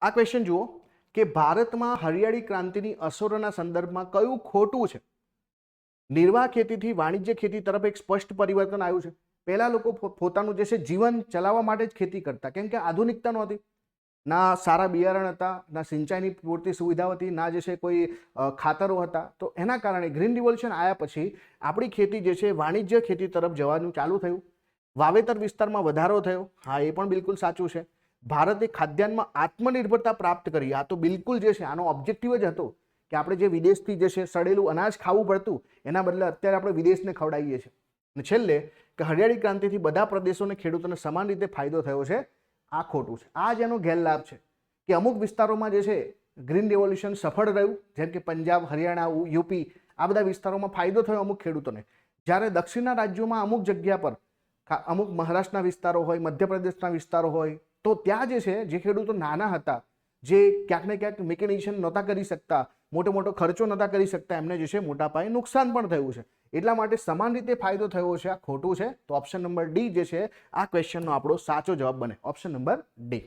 આ ક્વેશ્ચન જુઓ કે ભારતમાં હરિયાળી ક્રાંતિની અસરોના સંદર્ભમાં કયું ખોટું છે? નિર્વાહ ખેતીથી વાણિજ્ય ખેતી તરફ એક સ્પષ્ટ પરિવર્તન આવ્યું છે. પહેલા લોકો પોતાનું જે છે જીવન ચલાવવા માટે જ ખેતી કરતા, કેમ કે આધુનિકતા નહોતી, ના સારા બિયારણ હતા, ના સિંચાઈની પૂરતી સુવિધાઓ હતી, ના જે છે કોઈ ખાતરો હતા. તો એના કારણે ગ્રીન રિવોલ્યુશન આવ્યા પછી આપણી ખેતી જે છે વાણિજ્ય ખેતી તરફ જવાનું ચાલુ થયું. વાવેતર વિસ્તારમાં વધારો થયો. હા, એ પણ બિલકુલ સાચું છે. ભારતે ખાદ્યાન્નમાં આત્મનિર્ભરતા પ્રાપ્ત કરી. આ તો બિલકુલ જે છે આનો ઓબ્જેક્ટિવ જ હતો કે આપણે જે વિદેશથી જે છે સડેલું અનાજ ખાવું પડતું, એના બદલે અત્યારે આપણે વિદેશને ખવડાવીએ છીએ. અને છેલ્લે કે હરિયાળી ક્રાંતિથી બધા પ્રદેશોને ખેડૂતોને સમાન રીતે ફાયદો થયો છે. આ ખોટું છે. આ જ એનો ગેરલાભ છે કે અમુક વિસ્તારોમાં જે છે ગ્રીન રિવોલ્યુશન સફળ રહ્યું, જેમ કે પંજાબ, હરિયાણા, યુપી, આ બધા વિસ્તારોમાં ફાયદો થયો અમુક ખેડૂતોને. જ્યારે દક્ષિણના રાજ્યોમાં અમુક જગ્યા પર, અમુક મહારાષ્ટ્રના વિસ્તારો હોય, મધ્યપ્રદેશના વિસ્તારો હોય, તો ત્યાં જે છે જે ખેડૂતો નાના હતા, જે ક્યાંક ને ક્યાંક મિકેનાઇઝેશન નહોતા કરી શકતા, મોટો ખર્ચો નહોતા કરી શકતા, એમને જે છે મોટા પાયે નુકસાન પણ થયું છે. એટલા માટે સમાન રીતે ફાયદો થયો છે. આ ખોટું છે. તો ઓપ્શન નંબર ડી જે છે આ ક્વેશ્ચનનો આપણો સાચો જવાબ બને. Option number D.